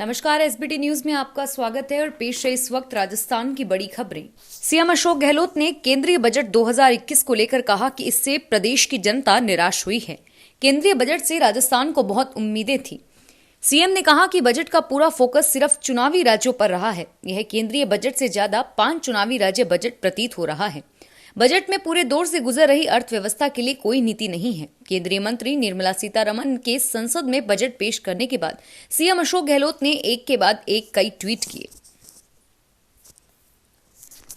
नमस्कार, SBT news में आपका स्वागत है और पेश है इस वक्त राजस्थान की बड़ी खबरें। सीएम अशोक गहलोत ने केंद्रीय बजट 2021 को लेकर कहा कि इससे प्रदेश की जनता निराश हुई है। केंद्रीय बजट से राजस्थान को बहुत उम्मीदें थी। सीएम ने कहा कि बजट का पूरा फोकस सिर्फ चुनावी राज्यों पर रहा है। यह केंद्रीय बजट से ज्यादा 5 चुनावी राज्य बजट प्रतीत हो रहा है। बजट में पूरे दौर से गुजर रही अर्थव्यवस्था के लिए कोई नीति नहीं है। केंद्रीय मंत्री निर्मला सीतारमण के संसद में बजट पेश करने के बाद सीएम अशोक गहलोत ने एक के बाद एक कई ट्वीट किए।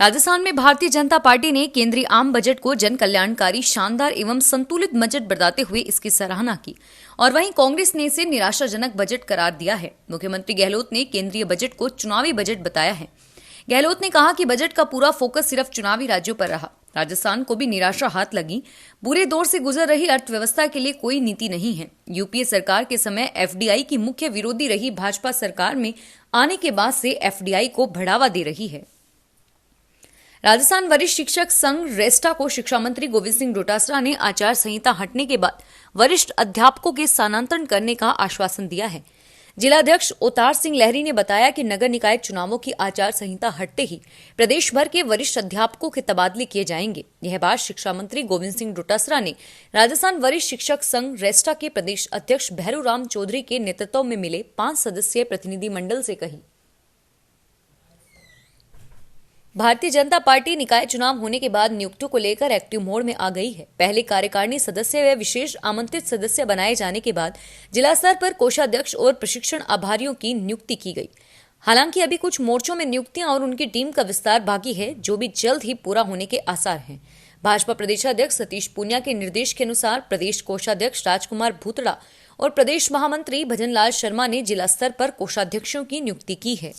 राजस्थान में भारतीय जनता पार्टी ने केंद्रीय आम बजट को जन कल्याणकारी, शानदार एवं संतुलित बजट बताते हुए इसकी सराहना की और वहीं कांग्रेस ने इसे निराशाजनक बजट करार दिया है। मुख्यमंत्री गहलोत ने केंद्रीय बजट को चुनावी बजट बताया है। गहलोत ने कहा कि बजट का पूरा फोकस सिर्फ चुनावी राज्यों पर रहा। राजस्थान को भी निराशा हाथ लगी। बुरे दौर से गुजर रही अर्थव्यवस्था के लिए कोई नीति नहीं है। यूपीए सरकार के समय एफडीआई की मुख्य विरोधी रही भाजपा सरकार में आने के बाद से एफडीआई को बढ़ावा दे रही है। राजस्थान वरिष्ठ शिक्षक संघ रेस्टा को शिक्षा मंत्री गोविंद सिंह डोटासरा ने आचार संहिता हटने के बाद वरिष्ठ अध्यापकों के स्थानांतरण करने का आश्वासन दिया है। जिलाध्यक्ष अवतार सिंह लहरी ने बताया कि नगर निकाय चुनावों की आचार संहिता हटते ही प्रदेश भर के वरिष्ठ अध्यापकों के तबादले किए जाएंगे। यह बात शिक्षा मंत्री गोविंद सिंह डोटासरा ने राजस्थान वरिष्ठ शिक्षक संघ रेस्टा के प्रदेश अध्यक्ष भैरूराम चौधरी के नेतृत्व में मिले 5 सदस्यीय प्रतिनिधिमंडल से कही। भारतीय जनता पार्टी निकाय चुनाव होने के बाद नियुक्तियों को लेकर एक्टिव मोड में आ गई है। पहले कार्यकारिणी सदस्य व विशेष आमंत्रित सदस्य बनाए जाने के बाद जिला स्तर पर कोषाध्यक्ष और प्रशिक्षण आभारियों की नियुक्ति की गई। हालांकि अभी कुछ मोर्चों में नियुक्तियां और उनकी टीम का विस्तार बाकी है, जो भी जल्द ही पूरा होने के आसार हैं। भाजपा प्रदेशाध्यक्ष सतीश पूनिया के निर्देश के अनुसार प्रदेश कोषाध्यक्ष राजकुमार भूतड़ा और प्रदेश महामंत्री भजनलाल शर्मा ने जिला स्तर पर कोषाध्यक्षों की नियुक्ति की है।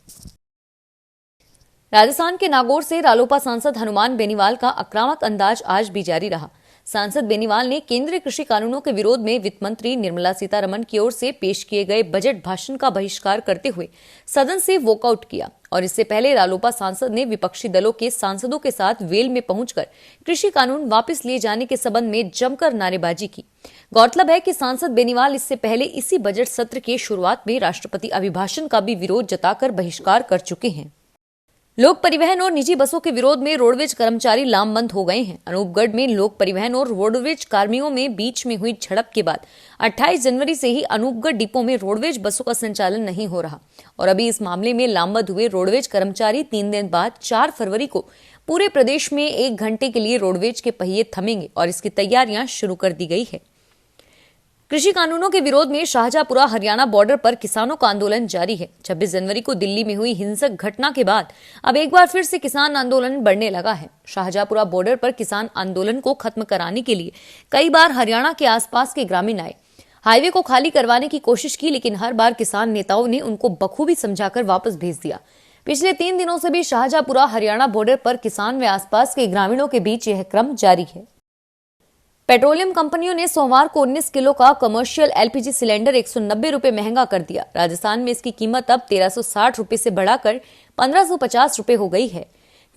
राजस्थान के नागौर से रालोपा सांसद हनुमान बेनीवाल का आक्रामक अंदाज आज भी जारी रहा। सांसद बेनीवाल ने केंद्रीय कृषि कानूनों के विरोध में वित्त मंत्री निर्मला सीतारमण की ओर से पेश किए गए बजट भाषण का बहिष्कार करते हुए सदन से वॉकआउट किया और इससे पहले रालोपा सांसद ने विपक्षी दलों के सांसदों के साथ वेल में पहुंचकर कृषि कानून वापस लिए जाने के संबंध में जमकर नारेबाजी की। गौरतलब है कि सांसद बेनीवाल इससे पहले इसी बजट सत्र के शुरुआत में राष्ट्रपति अभिभाषण का भी विरोध जताकर बहिष्कार कर चुके हैं। लोक परिवहन और निजी बसों के विरोध में रोडवेज कर्मचारी लामबंद हो गए हैं। अनूपगढ़ में लोक परिवहन और रोडवेज कर्मियों में बीच में हुई झड़प के बाद 28 जनवरी से ही अनूपगढ़ डिपो में रोडवेज बसों का संचालन नहीं हो रहा और अभी इस मामले में लामबंद हुए रोडवेज कर्मचारी 3 दिन बाद 4 फरवरी को पूरे प्रदेश में 1 घंटे के लिए रोडवेज के पहिए थमेंगे और इसकी तैयारियां शुरू कर दी गई है। कृषि कानूनों के विरोध में शाहजहांपुरा हरियाणा बॉर्डर पर किसानों का आंदोलन जारी है। 26 जनवरी को दिल्ली में हुई हिंसक घटना के बाद अब एक बार फिर से किसान आंदोलन बढ़ने लगा है। शाहजहांपुरा बॉर्डर पर किसान आंदोलन को खत्म कराने के लिए कई बार हरियाणा के आसपास के ग्रामीण आए, हाईवे को खाली करवाने की कोशिश की, लेकिन हर बार किसान नेताओं ने उनको बखूबी समझाकर वापस भेज दिया। पिछले 3 दिनों से भी शाहजहांपुरा हरियाणा बॉर्डर पर किसान व आसपास के ग्रामीणों के बीच यह क्रम जारी है। पेट्रोलियम कंपनियों ने सोमवार को 19 किलो का कमर्शियल एलपीजी सिलेंडर 190 रुपए महंगा कर दिया। राजस्थान में इसकी कीमत अब 1360 रुपए से बढ़ाकर 1550 रुपए हो गई है।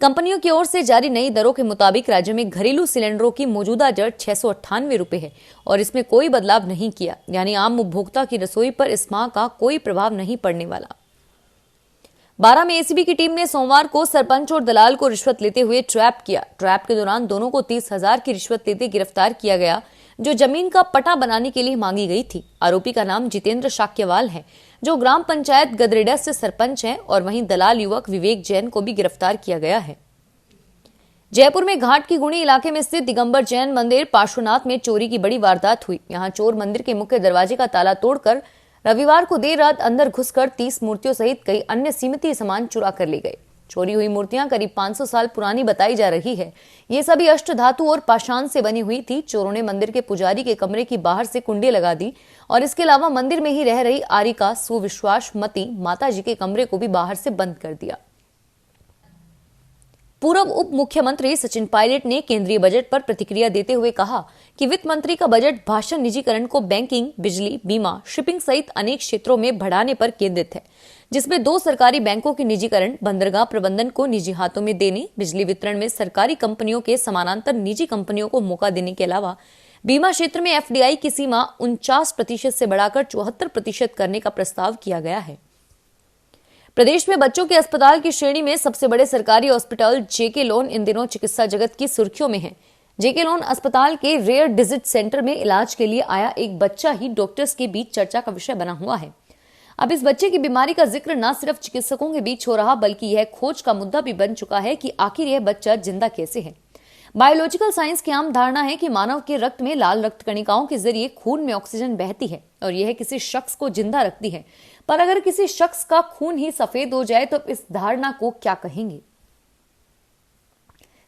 कंपनियों की ओर से जारी नई दरों के मुताबिक राज्य में घरेलू सिलेंडरों की मौजूदा दर 698 रुपए है और इसमें कोई बदलाव नहीं किया, यानी आम उपभोक्ता की रसोई पर इस माह का कोई प्रभाव नहीं पड़ने वाला। 12 में एसीबी की टीम ने सोमवार को सरपंच और दलाल को रिश्वत लेते हुए ट्रैप किया। ट्रैप के दौरान दोनों को 30,000 की रिश्वत लेते गिरफ्तार किया गया, जो जमीन का पट्टा बनाने के लिए मांगी गई थी। आरोपी का नाम जितेंद्र शाक्यवाल है, जो ग्राम पंचायत गदरेडा से सरपंच है और वहीं दलाल युवक विवेक जैन को भी गिरफ्तार किया गया है। जयपुर में घाट की गुणी इलाके में स्थित दिगंबर जैन मंदिर पार्श्वनाथ में चोरी की बड़ी वारदात हुई। यहाँ चोर मंदिर के मुख्य दरवाजे का ताला तोड़कर रविवार को देर रात अंदर घुसकर 30 मूर्तियों सहित कई अन्य सीमित सामान चुरा कर ले गए। चोरी हुई मूर्तियां करीब 500 साल पुरानी बताई जा रही है। ये सभी अष्ट धातु और पाषाण से बनी हुई थी। चोरों ने मंदिर के पुजारी के कमरे की बाहर से कुंडी लगा दी और इसके अलावा मंदिर में ही रह रही आरिका सुविश्वास मती माता जी के कमरे को भी बाहर से बंद कर दिया। पूर्व उप मुख्यमंत्री सचिन पायलट ने केंद्रीय बजट पर प्रतिक्रिया देते हुए कहा कि वित्त मंत्री का बजट भाषण निजीकरण को बैंकिंग, बिजली, बीमा, शिपिंग सहित अनेक क्षेत्रों में बढ़ाने पर केंद्रित है, जिसमें 2 सरकारी बैंकों के निजीकरण, बंदरगाह प्रबंधन को निजी हाथों में देने, बिजली वितरण में सरकारी कंपनियों के समानांतर निजी कंपनियों को मौका देने के अलावा बीमा क्षेत्र में एफडीआई की सीमा 49% से बढ़ाकर 74% करने का प्रस्ताव किया गया है। प्रदेश में बच्चों के अस्पताल की श्रेणी में सबसे बड़े सरकारी हॉस्पिटल जेके लोन इन दिनों चिकित्सा जगत की सुर्खियों में है। जेके लोन अस्पताल के रेयर डिजीज सेंटर में इलाज के लिए आया एक बच्चा ही डॉक्टर्स के बीच चर्चा का विषय बना हुआ है। अब इस बच्चे की बीमारी का जिक्र न सिर्फ चिकित्सकों के बीच हो रहा, बल्कि यह खोज का मुद्दा भी बन चुका है कि आखिर यह बच्चा जिंदा कैसे है। बायोलॉजिकल साइंस की आम धारणा है कि मानव के रक्त में लाल रक्त कणिकाओं के जरिए खून में ऑक्सीजन बहती है और यह किसी शख्स को जिंदा रखती है। पर अगर किसी शख्स का खून ही सफेद हो जाए तो इस धारणा को क्या कहेंगे।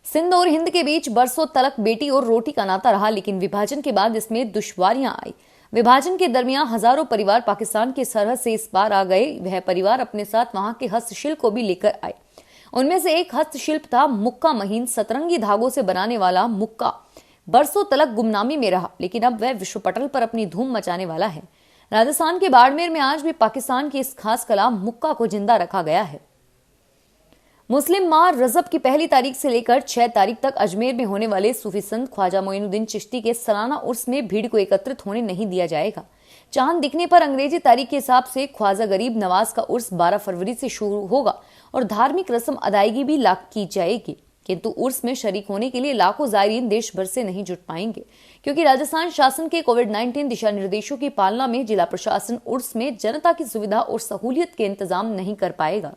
सिंध और हिंद के बीच बरसों तलक बेटी और रोटी का नाता रहा, लेकिन विभाजन के बाद इसमें दुश्वारियां आई। विभाजन के दरमियान हजारों परिवार पाकिस्तान की सरहद से इस पार आ गए। वह परिवार अपने साथ वहां के हस्तशिल्प को भी लेकर आए। उनमें से एक हस्तशिल्प था मुक्का महीन, सतरंगी धागों से बनाने वाला मुक्का। बरसों तलक गुमनामी में रहा, लेकिन अब वह विश्व पटल पर अपनी धूम मचाने वाला है। राजस्थान के बाड़मेर में आज भी पाकिस्तान की इस खास कला मुक्का को जिंदा रखा गया है। मुस्लिम माह रजब की पहली तारीख से लेकर 6 तारीख तक अजमेर में होने वाले सूफी संत ख्वाजा मोइनुद्दीन चिश्ती के सालाना उर्स में भीड़ को एकत्रित होने नहीं दिया जाएगा। चांद दिखने पर अंग्रेजी तारीख के हिसाब से ख्वाजा गरीब नवाज का उर्स 12 फरवरी से शुरू होगा और धार्मिक रस्म अदायगी भी लाख की जाएगी। किंतु उर्स में शरीक होने के लिए लाखों जायरीन देश भर से नहीं जुट पाएंगे, क्योंकि राजस्थान शासन के कोविड-19 दिशा निर्देशों की पालना में जिला प्रशासन उर्स में जनता की सुविधा और सहूलियत के इंतजाम नहीं कर पाएगा।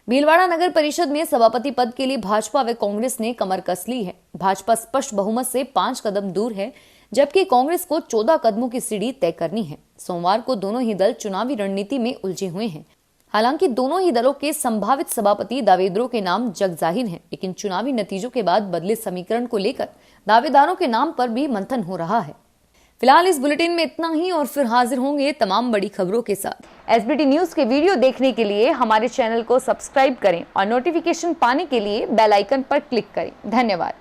भीलवाड़ा नगर परिषद में सभापति पद के लिए भाजपा व कांग्रेस ने कमर कस ली है। भाजपा स्पष्ट बहुमत से 5 कदम दूर है, जबकि कांग्रेस को 14 कदमों की सीढ़ी तय करनी है। सोमवार को दोनों ही दल चुनावी रणनीति में उलझे हुए हैं। हालांकि दोनों ही दलों के संभावित सभापति दावेदारों के नाम जग जाहिर हैं, लेकिन चुनावी नतीजों के बाद बदले समीकरण को लेकर दावेदारों के नाम पर भी मंथन हो रहा है। फिलहाल इस बुलेटिन में इतना ही और फिर हाजिर होंगे तमाम बड़ी खबरों के साथ। एसबीटी न्यूज के वीडियो देखने के लिए हमारे चैनल को सब्सक्राइब करें और नोटिफिकेशन पाने के लिए बेल आइकन पर क्लिक करें। धन्यवाद।